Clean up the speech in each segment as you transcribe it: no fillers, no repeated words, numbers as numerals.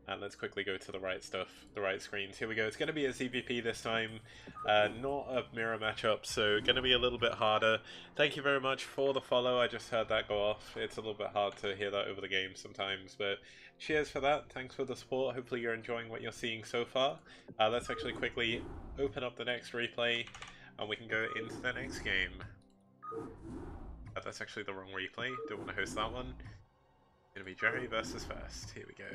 And let's quickly go to the right stuff, the right screens. Here we go. It's going to be a ZVP this time, not a mirror matchup, so going to be a little bit harder. Thank you very much for the follow. I just heard that go off. It's a little bit hard to hear that over the game sometimes, but cheers for that. Thanks for the support. Hopefully you're enjoying what you're seeing so far. Let's actually quickly open up the next replay, and we can go into the next game. That's actually the wrong replay. Don't want to host that one. It's going to be Jerry versus First. Here we go.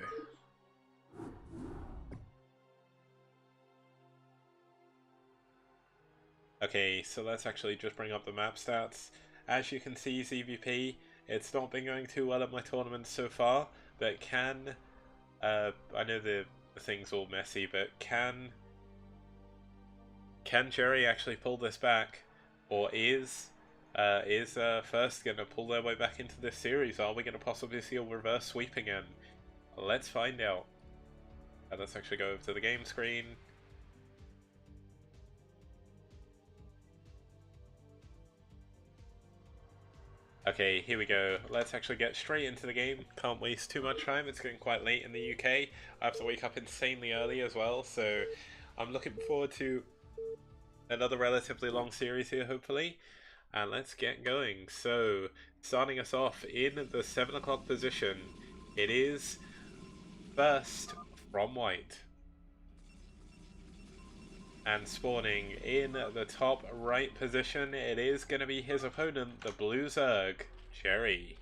Okay, so let's actually just bring up the map stats. As you can see, ZVP, it's not been going too well at my tournaments so far, but can, I know the thing's all messy, but can Jerry actually pull this back? Or is First going to pull their way back into this series? Are we going to possibly see a reverse sweep again? Let's find out. Let's actually go over to the game screen. Okay, here we go. Let's actually get straight into the game. Can't waste too much time. It's getting quite late in the UK. I have to wake up insanely early as well, so I'm looking forward to another relatively long series here, hopefully. And let's get going. So, starting us off in the 7 o'clock position, it is First from White. And spawning in the top right position, it is going to be his opponent, the blue Zerg, Jerry.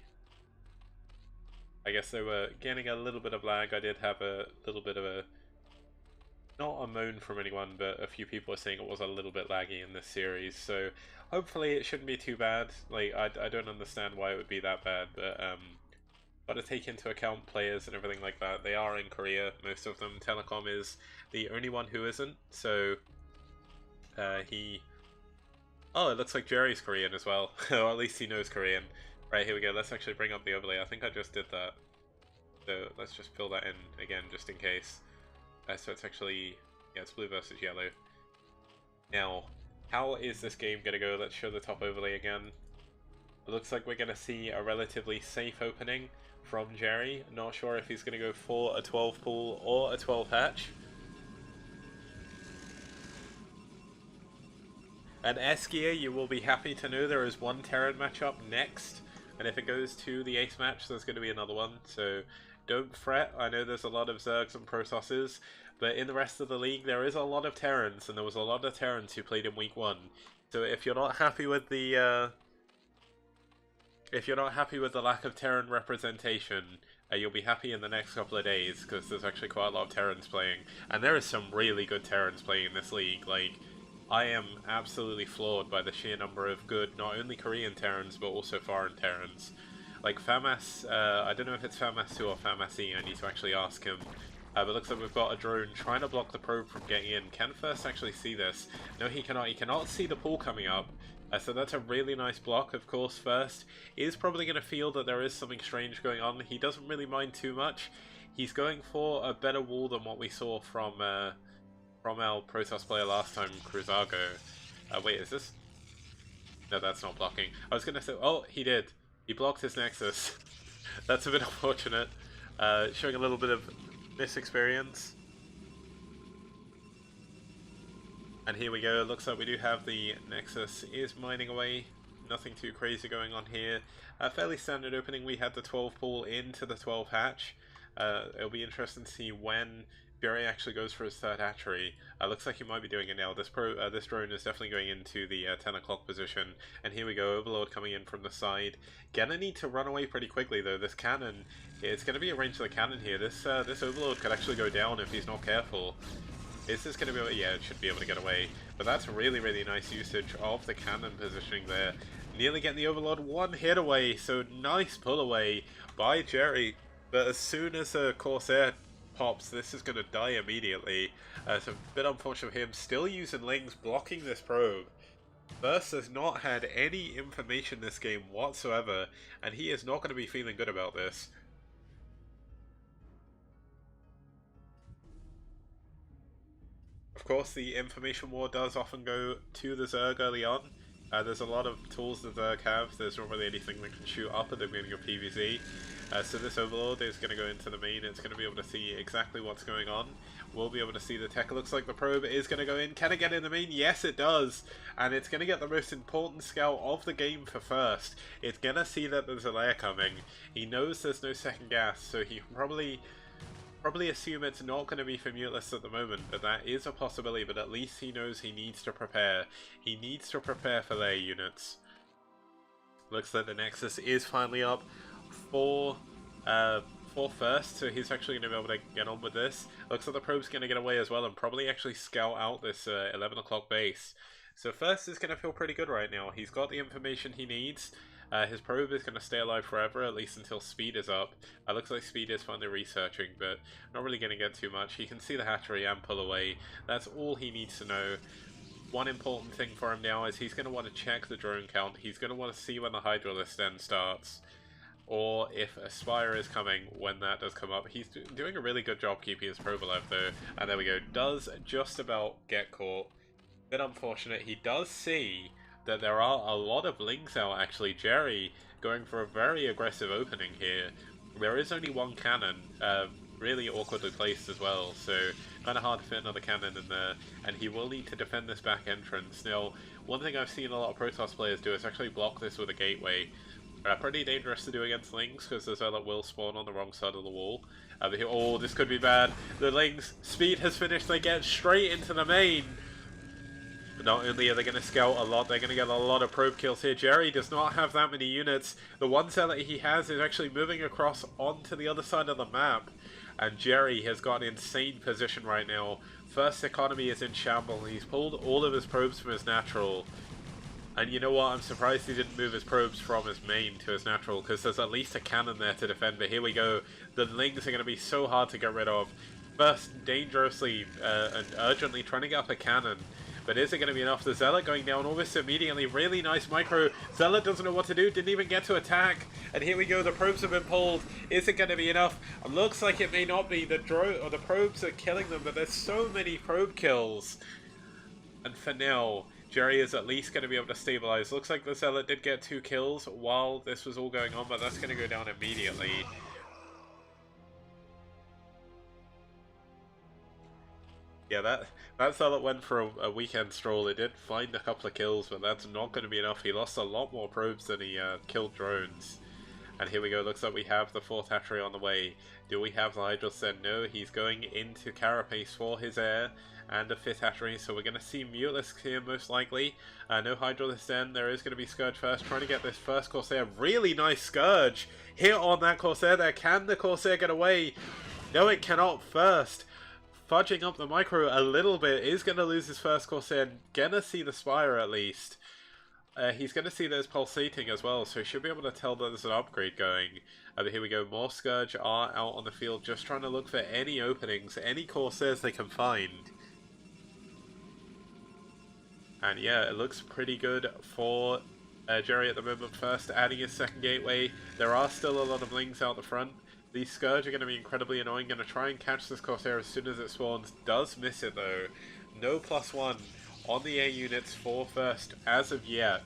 I guess they were getting a little bit of lag. I did have a little bit of a, not a moan from anyone, but a few people are saying it was a little bit laggy in this series. So hopefully it shouldn't be too bad. Like, I don't understand why it would be that bad, but got to take into account players and everything like that. They are in Korea, most of them. Telecom is the only one who isn't, so oh, it looks like Jerry's Korean as well. Or at least he knows Korean. Right, here we go. Let's actually bring up the overlay. I think I just did that. So let's just fill that in again, just in case. So it's actually, yeah, it's blue versus yellow. Now, how is this game going to go? Let's show the top overlay again. It looks like we're going to see a relatively safe opening from Jerry. Not sure if he's going to go for a 12 pool or a 12 hatch. And S-Gear, you will be happy to know there is one Terran matchup next. And if it goes to the Ace match, there's going to be another one. So don't fret. I know there's a lot of Zergs and Protosses. But in the rest of the league, there is a lot of Terrans. And there was a lot of Terrans who played in Week 1. So if you're not happy with the lack of Terran representation, you'll be happy in the next couple of days, because there's actually quite a lot of Terrans playing. And there is some really good Terrans playing in this league. Like, I am absolutely floored by the sheer number of good, not only Korean Terrans, but also foreign Terrans. Like FAMAS, I don't know if it's FAMAS 2 or FAMAS E, I need to actually ask him. But it looks like we've got a drone trying to block the probe from getting in. Can First actually see this? No, he cannot. He cannot see the pool coming up. So that's a really nice block. Of course, First is probably going to feel that there is something strange going on. He doesn't really mind too much. He's going for a better wall than what we saw from our Protoss player last time, Cruzago. Wait, is this? No, that's not blocking. I was going to say, oh, he did. He blocked his Nexus. That's a bit unfortunate. Showing a little bit of misexperience. And here we go. It looks like we do have the Nexus is mining away. Nothing too crazy going on here. A fairly standard opening. We had the 12 pool into the 12 hatch. It'll be interesting to see when Jerry actually goes for his third hatchery. Looks like he might be doing it now. This drone is definitely going into the 10 o'clock position. And here we go, Overlord coming in from the side. Gonna need to run away pretty quickly though. This cannon, it's going to be a range of the cannon here. This Overlord could actually go down if he's not careful. Is this going to be, yeah, it should be able to get away. But that's really, really nice usage of the cannon positioning there. Nearly getting the Overlord one hit away, so nice pull away by Jerry. But as soon as a Corsair pops, this is going to die immediately. So a bit unfortunate for him. Still using Lings, blocking this probe. First has not had any information this game whatsoever, and he is not going to be feeling good about this. Of course, the information war does often go to the Zerg early on. There's a lot of tools that Zerg have. There's not really anything that can shoot up at the beginning of PvZ. So this Overlord is going to go into the main. It's going to be able to see exactly what's going on. We'll be able to see the tech. It looks like the probe is going to go in. Can it get in the main? Yes, it does. And it's going to get the most important scout of the game for first. It's going to see that there's a layer coming. He knows there's no second gas, so he probably assume it's not going to be for Muteless at the moment, but that is a possibility. But at least he knows he needs to prepare. He needs to prepare for layer units. Looks like the Nexus is finally up for first, so he's actually going to be able to get on with this. Looks like the probe's going to get away as well and probably actually scout out this 11 o'clock base. So first is going to feel pretty good right now. He's got the information he needs. His probe is going to stay alive forever, at least until speed is up. Looks like speed is finally researching, but not really going to get too much. He can see the hatchery and pull away. That's all he needs to know. One important thing for him now is he's going to want to check the drone count. He's going to want to see when the Hydralisk then starts, or if a Spire is coming when that does come up. He's doing a really good job keeping his probe alive though. And there we go. Does just about get caught. Bit unfortunate. He does see that there are a lot of links out actually. Jerry going for a very aggressive opening here. There is only one cannon, really awkwardly placed as well, so kind of hard to fit another cannon in there, and he will need to defend this back entrance. Now, one thing I've seen a lot of Protoss players do is actually block this with a gateway. Pretty dangerous to do against Lings, because the Zealot will spawn on the wrong side of the wall. Oh, this could be bad. The Lings, speed has finished, they get straight into the main. Not only are they going to scout a lot, they're going to get a lot of probe kills here. Jerry does not have that many units. The one Zealot he has is actually moving across onto the other side of the map. And Jerry has got an insane position right now. First economy is in shambles. He's pulled all of his probes from his natural. And you know what? I'm surprised he didn't move his probes from his main to his natural, because there's at least a cannon there to defend. But here we go. The Lings are going to be so hard to get rid of. First, dangerously and urgently trying to get up a cannon. But is it going to be enough? The Zealot going down almost immediately. Really nice micro. Zealot doesn't know what to do. Didn't even get to attack. And here we go. The probes have been pulled. Is it going to be enough? Looks like it may not be. The probes are killing them, but there's so many probe kills. And for now, Jerry is at least going to be able to stabilize. Looks like the Zealot did get 2 kills while this was all going on, but that's going to go down immediately. Yeah, that Zealot went for a weekend stroll. It did find a couple of kills, but that's not going to be enough. He lost a lot more probes than he killed drones. And here we go. Looks like we have the 4th hatchery on the way. Do we have the Hydralisk then? No, he's going into Carapace for his air and a 5th hatchery, so we're going to see Muteless here most likely. No Hydralisk then. There is going to be Scourge first, trying to get this first Corsair. Really nice Scourge hit on that Corsair there. Can the Corsair get away? No, it cannot. First, fudging up the micro a little bit, is going to lose his first Corsair. Gonna see the Spire at least. He's going to see there's pulsating as well, so he should be able to tell that there's an upgrade going. But here we go, more Scourge are out on the field, just trying to look for any openings, any Corsairs they can find. And yeah, it looks pretty good for Jerry at the moment. First, adding his 2nd gateway. There are still a lot of Lings out the front. These Scourge are going to be incredibly annoying. Going to try and catch this Corsair as soon as it spawns. Does miss it though. No +1 on the A units for first as of yet.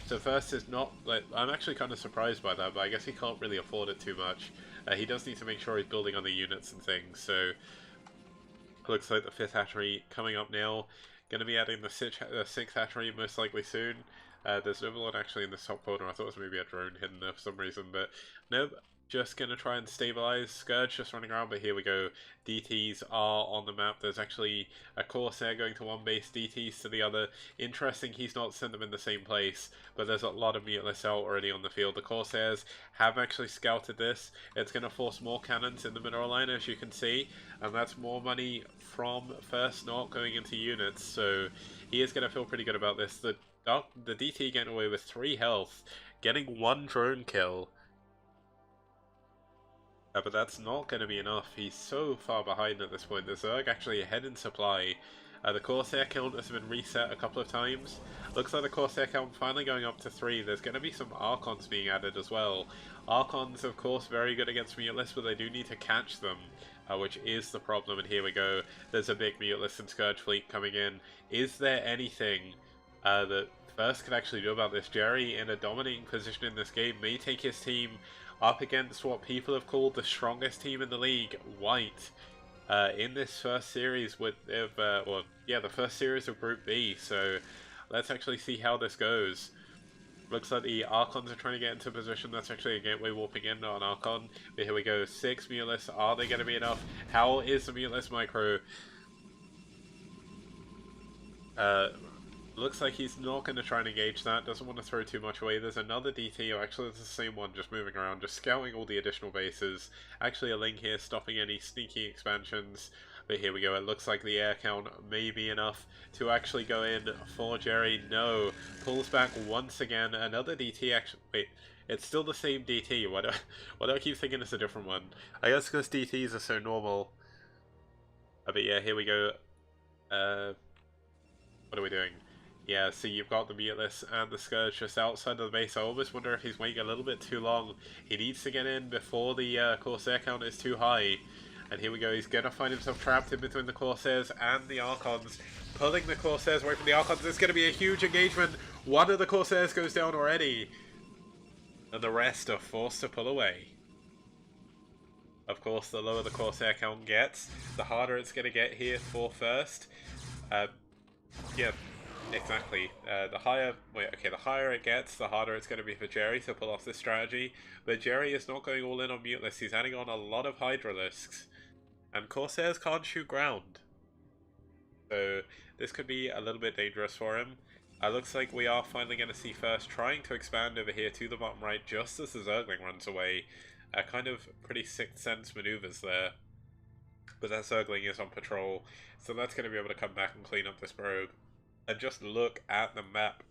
So first is not, like, I'm actually kind of surprised by that, but I guess he can't really afford it too much. He does need to make sure he's building on the units and things, so looks like the 5th hatchery coming up now. Going to be adding the 6th hatchery most likely soon. There's an Overlord actually in the top corner. I thought it was maybe a drone hidden there for some reason, but nope. Just going to try and stabilize. Scourge just running around, but here we go. DTs are on the map. There's actually a Corsair going to one base, DTs to the other. Interesting he's not sent them in the same place, but there's a lot of Muteless out already on the field. The Corsairs have actually scouted this. It's going to force more cannons in the mineral line, as you can see, and that's more money from first not going into units, so he is going to feel pretty good about this. The DT getting away with 3 health, getting 1 drone kill. But that's not going to be enough. He's so far behind at this point. The Zerg actually ahead in supply. The Corsair count has been reset a couple of times. Looks like the Corsair count finally going up to 3. There's going to be some Archons being added as well. Archons, of course, very good against Muteless, but they do need to catch them, which is the problem. And here we go. There's a big Muteless and Scourge fleet coming in. Is there anything that First can actually do about this. Jerry, in a dominating position in this game, may take his team up against what people have called the strongest team in the league, White, in this first series the first series of Group B. So let's actually see how this goes. Looks like the Archons are trying to get into position. That's actually a gateway warping in on Archon. But here we go. 6 Mulists. Are they going to be enough? How is the Mulist micro? Looks like he's not going to try and engage that. Doesn't want to throw too much away. There's another DT, or actually it's the same one, just moving around, just scouting all the additional bases. Actually a Ling here, stopping any sneaky expansions. But here we go. It looks like the air count may be enough to actually go in for Jerry. No. Pulls back once again. Another DT actually... Wait. It's still the same DT. Why do I keep thinking it's a different one? I guess because DTs are so normal. But yeah, here we go. What are we doing? Yeah, so you've got the Mulists and the Scourge just outside of the base. I almost wonder if he's waiting a little bit too long. He needs to get in before the Corsair count is too high. And here we go, he's going to find himself trapped in between the Corsairs and the Archons. Pulling the Corsairs away from the Archons. It's going to be a huge engagement. One of the Corsairs goes down already. And the rest are forced to pull away. Of course, the lower the Corsair count gets, the harder it's going to get here for first. Yeah, exactly. The higher it gets, the harder it's going to be for Jerry to pull off this strategy. But Jerry is not going all in on Muteless. He's adding on a lot of Hydralisks. And Corsairs can't shoot ground. So this could be a little bit dangerous for him. Looks like we are finally going to see First trying to expand over here to the bottom right just as the Zergling runs away. Kind of pretty Sixth Sense maneuvers there. But that Zergling is on patrol, so that's going to be able to come back and clean up this rogue. And just look at the map.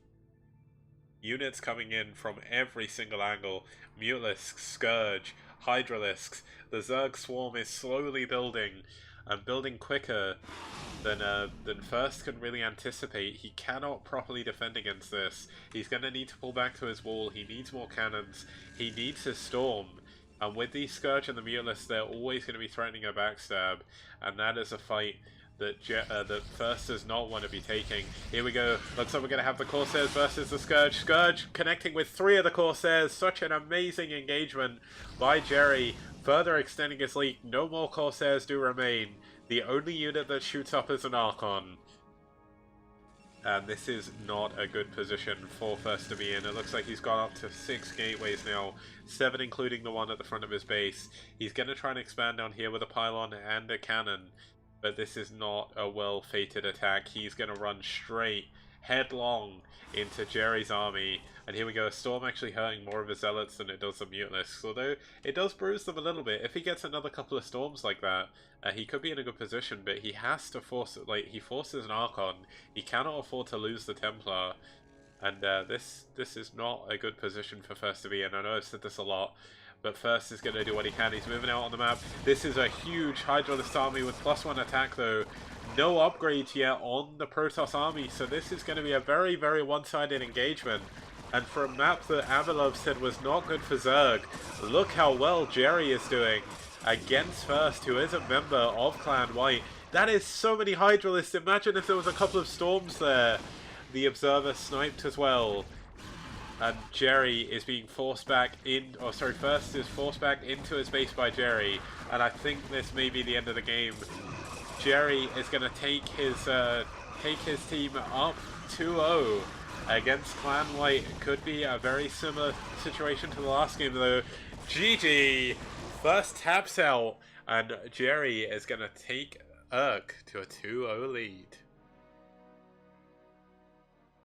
Units coming in from every single angle. Mutalisks, Scourge, Hydralisks. The Zerg swarm is slowly building, and building quicker than First can really anticipate. He cannot properly defend against this. He's going to need to pull back to his wall. He needs more cannons. He needs his storm. And with the Scourge and the Mutalists, they're always going to be threatening a backstab. And that is a fight that First does not want to be taking. Here we go. Looks like we're going to have the Corsairs versus the Scourge. Scourge connecting with 3 of the Corsairs. Such an amazing engagement by Jerry. Further extending his lead. No more Corsairs do remain. The only unit that shoots up is an Archon. And this is not a good position for First to be in. It looks like he's gone up to 6 gateways now, 7 including the one at the front of his base. He's going to try and expand down here with a pylon and a cannon, but this is not a well-fated attack. He's going to run straight, headlong into Jerry's army. And here we go, a Storm actually hurting more of his Zealots than it does the Mutalisks, although it does bruise them a little bit. If he gets another couple of Storms like that, he could be in a good position, but he has to force it. Like, he forces an Archon. He cannot afford to lose the Templar, and this is not a good position for First to be in. I know I've said this a lot, but First is going to do what he can. He's moving out on the map. This is a huge Hydralist army with +1 attack, though. No upgrades yet on the Protoss army, so this is going to be a very, very one-sided engagement. And for a map that Avilov said was not good for Zerg, look how well Jerry is doing against First, who is a member of Clan White. That is so many Hydralists. Imagine if there was a couple of Storms there. The Observer sniped as well. And Jerry is being forced back in, or sorry, First is forced back into his base by Jerry. And I think this may be the end of the game. Jerry is going to take his team up 2-0 against Clan White. It could be a very similar situation to the last game, though. GG! First taps out, and Jerry is going to take iRk to a 2-0 lead.